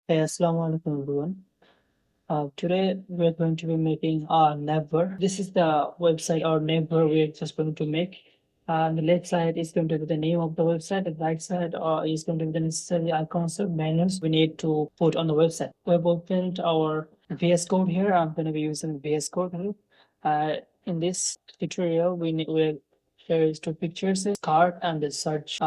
Hey, Assalamu alaikum everyone. Today we're going to be making a Navbar. This is the website or Navbar we're just going to make. The left side is going to be the name of the website. The right side is going to be the necessary icons or menus we need to put on the website. We've opened our VS Code here. I'm going to be using VS Code here. In this tutorial, here is two pictures, card and the search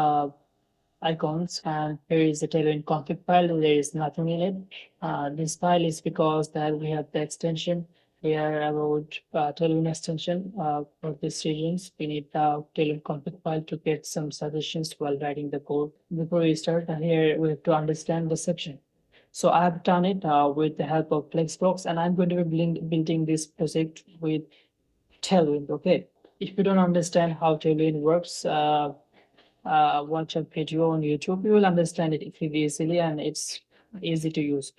icons, and here is the Tailwind config file. There is nothing in it. This file is because that we have the extension here about Tailwind extension for these regions. We need the Tailwind config file to get some suggestions while writing the code. Before we start, here we have to understand the section. So I have done it with the help of Flexbox, and I'm going to be building this project with Tailwind. Okay. If you don't understand how Tailwind works, watch a video on YouTube, you will understand it pretty easily and it's easy to use.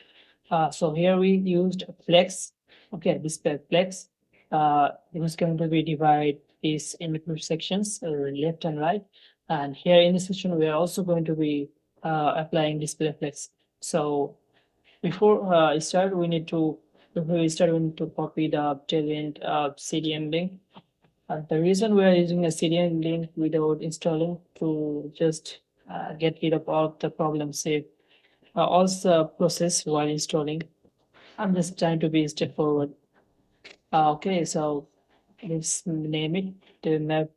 So here we used flex. Okay, display flex. It was going to be divide these into two sections, left and right. And here in this section, we are also going to be applying display flex. So before I start, before we start, we need to copy the Tailwind CDN link. The reason we are using a CDN link without installing to just get rid of all the problems, say, also process while installing. I'm just trying to be straightforward. Okay, so let's name it the map.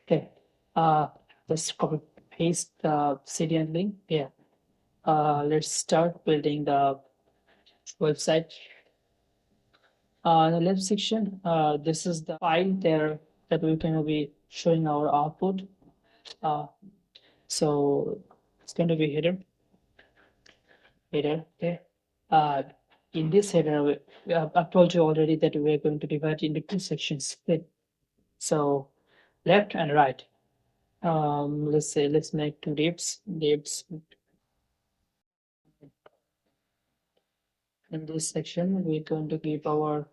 Okay, uh, just copy paste the CDN link. Yeah, let's start building the website. The left section, this is the file there that we can be showing our output. Uh, so it's going to be header. Okay. Uh, in this header, I've told you already that we're going to divide into two sections. Split. So left and right. Let's make two divs. In this section, we're going to give our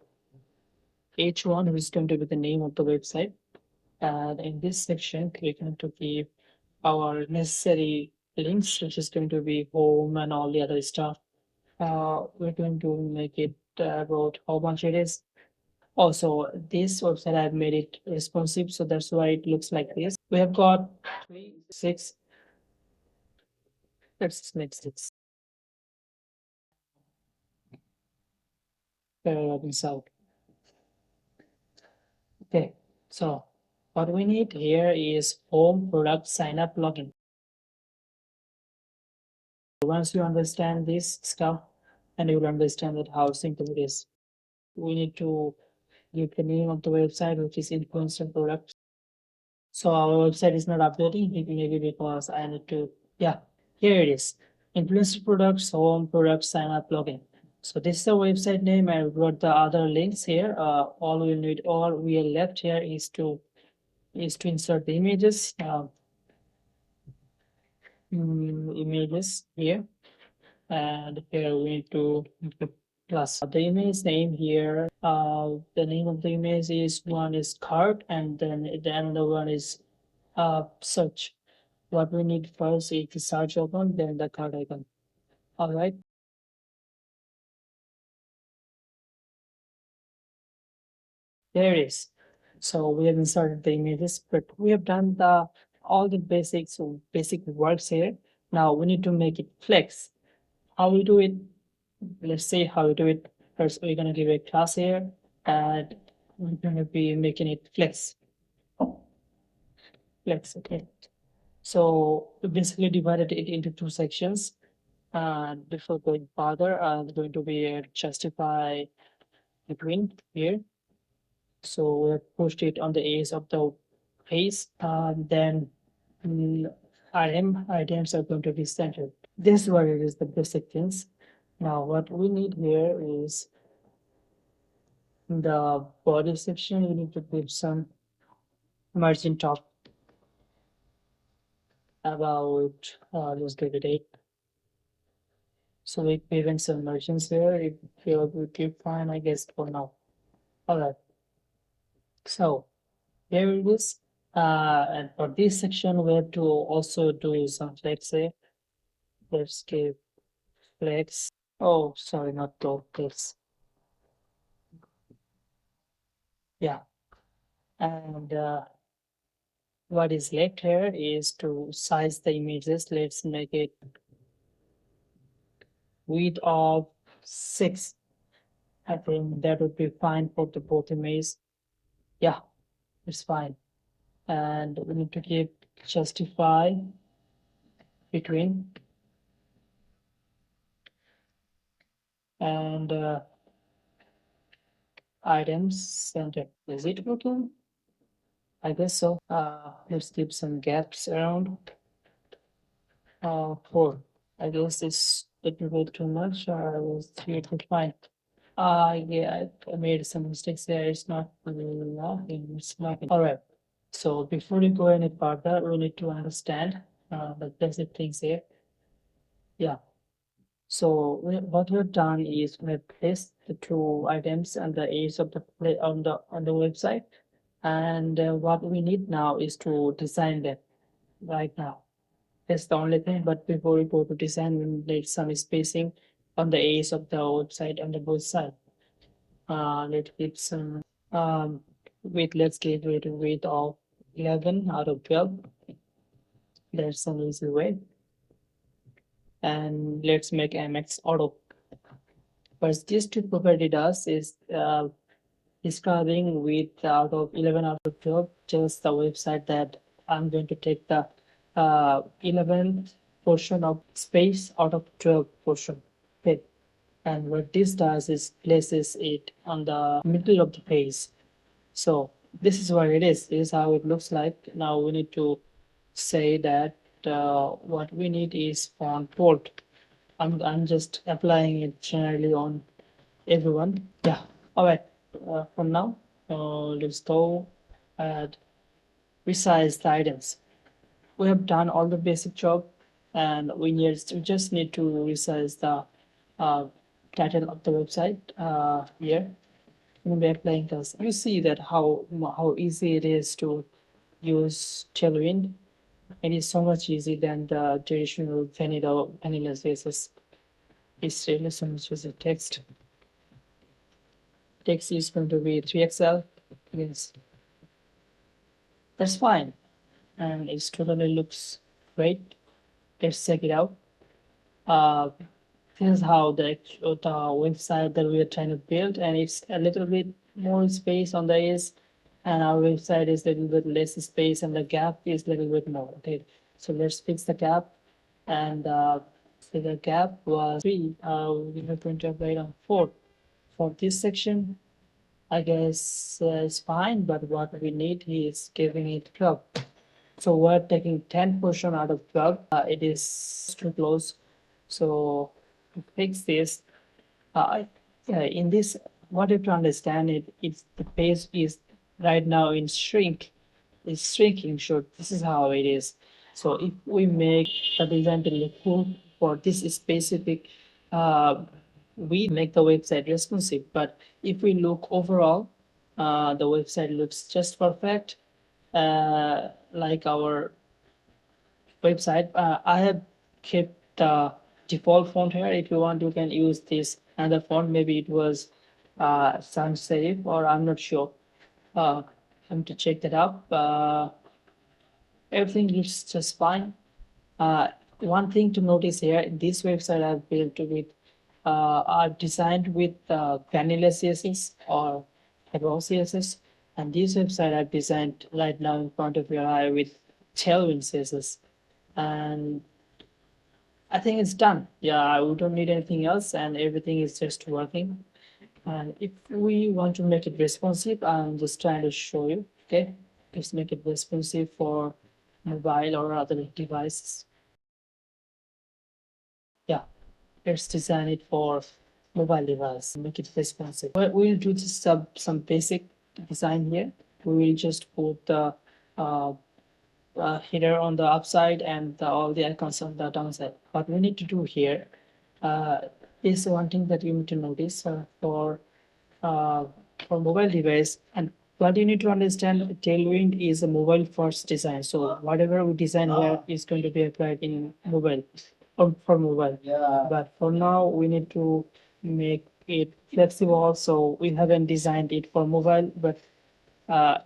H1, which is going to be the name of the website. And in this section, we're going to give our necessary links, which is going to be home and all the other stuff. We're going to make it about how much it is. Also, this website I've made it responsive, so that's why it looks like this. We have got three, six. Let's just make six. Out. Okay, so what we need here is home product sign up login. Once you understand this stuff, and you will understand that how simple it is. We need to give the name of the website, which is influencer product. So our website is not updating, maybe because I need to, yeah, here it is. Influencer products, home products, sign up login. So this is the website name, and we've got the other links here. All we are left here is to insert the images. Images here, and here we need to put plus the image name here. The name of the image is one is card, and then the another one is search. What we need first is the search icon, then the card icon. All right. There it is. So we have inserted the images, but we have done the all the basics, so basic works here. Now we need to make it flex. How we do it? Let's see how we do it. First, we're gonna give a class here, and we're gonna be making it flex. Flex, okay. So we basically divided it into two sections. And before going further, I'm going to be justify between here. So we have pushed it on the edge of the face, and then items are going to be centered. This is what it is, the basic things. Now, what we need here is in the body section, we need to give some margin top about, let's give it 8. So we given some margins here. If you keep fine, I guess for now. All right. So here it is. And for this section, we have to also do some, let's say, let's give flex. Oh, sorry, not top flex. Yeah, and what is left here is to size the images. Let's make it width of 6. I think that would be fine for the both images. Yeah, it's fine. And we need to give justify between and items center. Is it working? I guess so. Let's keep some gaps around. 4. I guess it's a little bit too much, or I was 3 to fine. Yeah, I made some mistakes there. It's not logging, it's logging. All right. So before we go any further, we need to understand the basic things here. Yeah. So what we've done is we have placed the two items on the edge of the on the website, and what we need now is to design them right now. That's the only thing. But before we go to design, we need some spacing on the edge of the website on the both side. Let's give some wait. Let's give it a weight of 11 out of 12. That's an easy way. And let's make MX auto. What this two property does is describing with out of 11 out of 12, just the website that I'm going to take the 11th portion of space out of 12 portion. Okay. And what this does is places it on the middle of the page. So this is what it is. This is how it looks like. Now we need to say that what we need is font bold. I'm just applying it generally on everyone. Yeah. All right. From now, let's go and resize the items. We have done all the basic job, and we just need to resize the uh, title of the website here. When we're applying this, you see that how easy it is to use Tailwind. It is so much easier than the traditional vanilla CSS. It's really so much easier. Text is going to be 3XL. Yes, that's fine. And it totally looks great. Let's check it out. Uh, this is how the website that we are trying to build, and it's a little bit more space on the edge, and our website is a little bit less space, and the gap is a little bit more. Okay, so let's fix the gap, and so the gap was 3. We are going to apply it on 4 for this section. I guess it's fine, but what we need is giving it 12. So we're taking 10% out of 12. It is too close. So to fix this, yeah, in this, what you have to understand it's the page is right now in shrink. It's shrinking. So this is how it is. So if we make the design to look cool for this specific, we make the website responsive. But if we look overall, the website looks just perfect, like our website. I have kept the default font here. If you want, you can use this another font. Maybe it was sans serif, or I'm not sure. I'm to check that out. Everything looks just fine. One thing to notice here, this website I've built with are designed with vanilla CSS or raw CSS, and this website I've designed right now in front of your eye with Tailwind CSS, and I think it's done. Yeah, we don't need anything else, and everything is just working. And if we want to make it responsive, I'm just trying to show you. Okay, let's make it responsive for mobile or other devices. Yeah, let's design it for mobile device. Make it responsive. We'll do just some basic design here. We will just put the uh, header on the upside and all the icons on the downside. What we need to do here uh, is one thing that you need to notice uh, for mobile device. And what you need to understand, Tailwind is a mobile first design. So whatever we design here is going to be applied in mobile. for mobile. Yeah. But for now, we need to make it flexible. So we haven't designed it for mobile, but uh,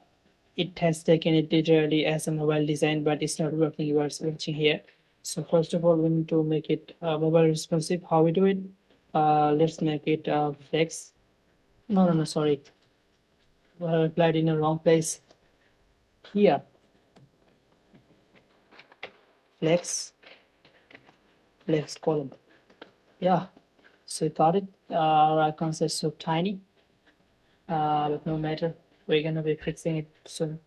it has taken it literally as a mobile design, but it's not working. You are watching here. So first of all, we need to make it mobile responsive. How we do it? Let's make it flex. No, sorry. Applied in the wrong place. Here, flex, flex column. Yeah, so you got it. Our icons are so tiny, but no matter. We're gonna be fixing it soon.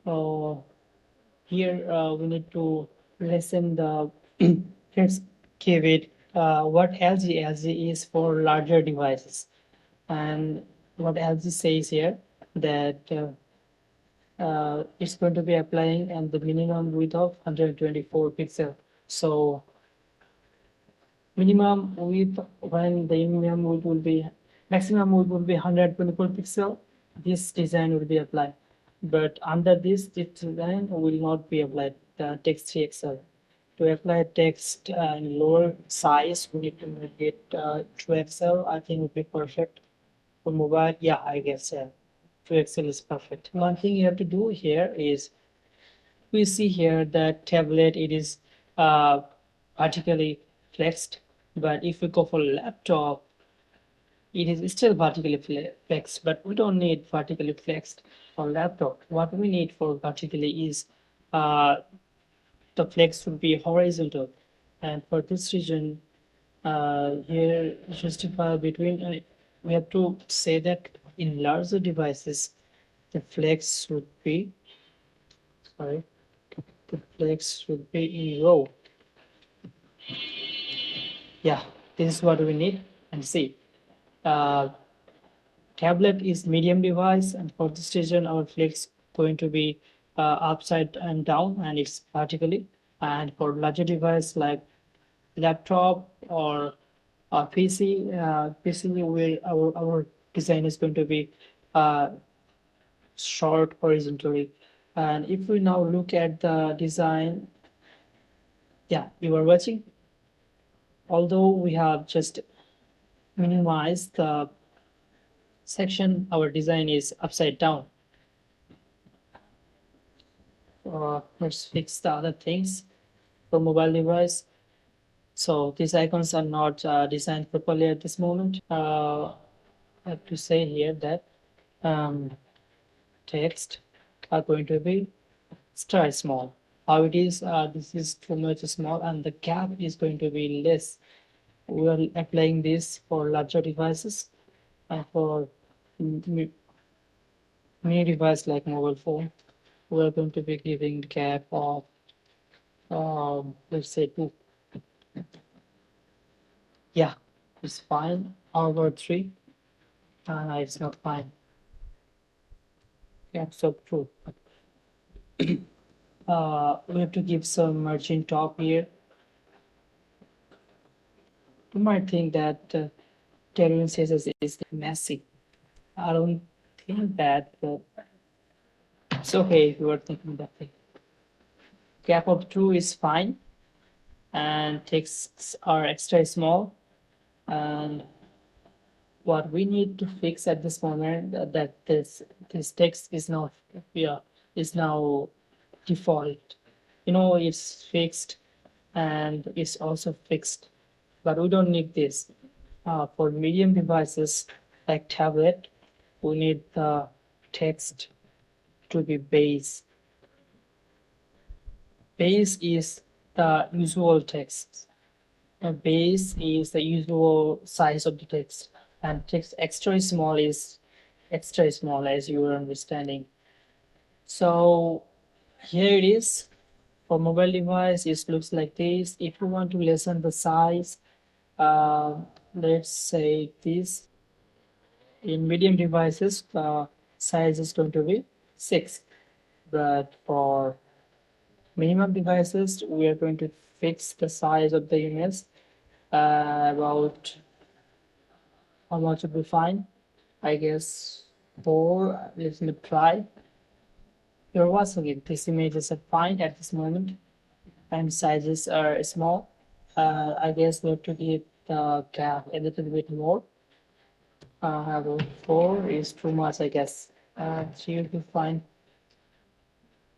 Oh, here we need to lessen the let's give it what LG is for larger devices, and what LG says here that it's going to be applying and the minimum width of 124 pixel. So minimum width, when the minimum width will be maximum width will be 124 pixel, this design will be applied. But under this design will not be applied the text 3XL. To apply text in lower size, we need to make it 2XL. I think would be perfect. For mobile, yeah, I guess 2XL is perfect. One thing you have to do here is we see here that tablet it is uh, vertically flexed, but if we go for laptop it is still vertically flexed, but we don't need vertically flexed for laptop. What we need for vertically is uh, the flex would be horizontal, and for this region here justify between we have to say that in larger devices the flex would be sorry the flex would be in row. Yeah, this is what we need. And see, uh, tablet is medium device, and for this region our flex going to be upside and down, and it's vertically. And for larger device like laptop or PC will our design is going to be uh, short horizontally. And if we now look at the design, yeah, you are watching. Although we have just minimized the section, our design is upside down. Let's fix the other things for mobile device. So these icons are not designed properly at this moment. I have to say here that um, text are going to be extra small. How it is, this is too much small and the gap is going to be less. We are applying this for larger devices and for mini device like mobile phone. We are going to be giving the gap of let's say two. Yeah, it's fine. However, three, it's not fine. Yeah, so true. We have to give some margin top here. You might think that Tailwind CSS is messy. I don't think that, but it's okay if you are thinking that thing. Gap of two is fine, and texts are extra small. And what we need to fix at this moment that this text is not yeah is now default. It's fixed and it's also fixed, but we don't need this. For medium devices like tablet, we need the text to be base. Base is the usual text. Base is the usual size of the text, and text extra small is extra small, as you are understanding. So here it is. For mobile device, it looks like this. If you want to lessen the size, uh, let's say this. In medium devices, the size is going to be 6. But for minimum devices, we are going to fix the size of the image about how much would be fine. I guess 4. Let me try. You're watching it. These images are fine at this moment, and sizes are small. I guess we have to give the gap a little bit more. About 4 is too much, I guess. 3 will be fine.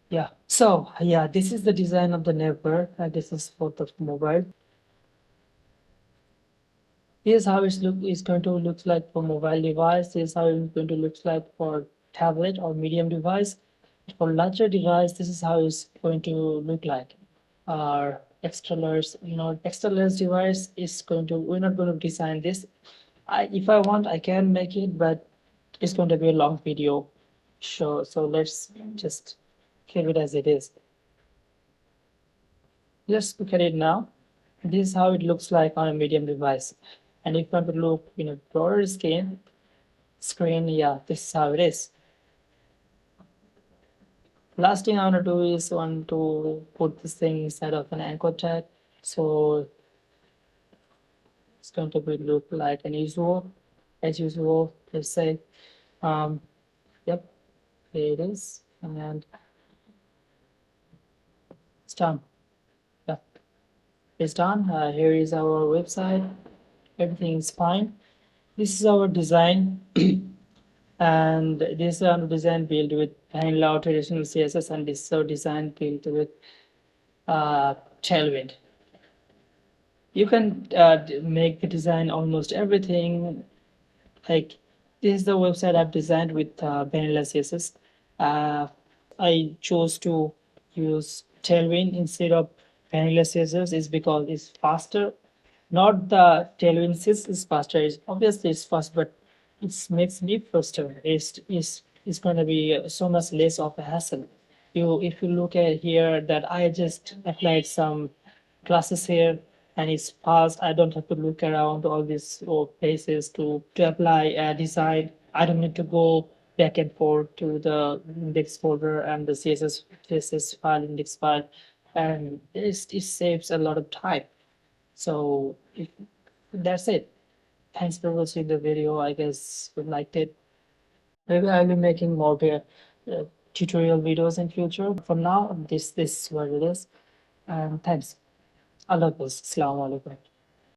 Yeah. So yeah, this is the design of the Navbar. This is for the mobile. Here's how it's going to look like for mobile device. Here's how it's going to look like for tablet or medium device. For larger device, this is how it's going to look like. Our extra large device is going to. We're not going to design this. If I want, I can make it, but it's going to be a long video. Sure. So let's just keep it as it is. Just look at it now. This is how it looks like on a medium device. And if you want to look in a broader screen, yeah, this is how it is. Last thing I want to do is want to put this thing inside of an anchor tag. So it's going to be look like an usual, as usual. Let's say, um, yep, here it is, and it's done. Yeah, it's done. Here is our website. Everything is fine. This is our design. And this is our design built with vanilla traditional CSS, and this is our design built with Tailwind. You can make the design almost everything. Like this is the website I've designed with vanilla CSS. Uh, I chose to use Tailwind instead of vanilla CSS is because it's faster. Not the Tailwind CSS is faster. It's obviously it's fast, but it makes me faster. It's going to be so much less of a hassle. If you look at here that I just applied some classes here and it's fast. I don't have to look around all these places to apply a design. I don't need to go back and forth to the index folder and the CSS file, index file, and it saves a lot of time. So that's it. Thanks for watching the video. I guess you liked it. Maybe I'll be making more tutorial videos in future. For now, this is what it is. And thanks. Allah Hafiz. Assalamu alaikum.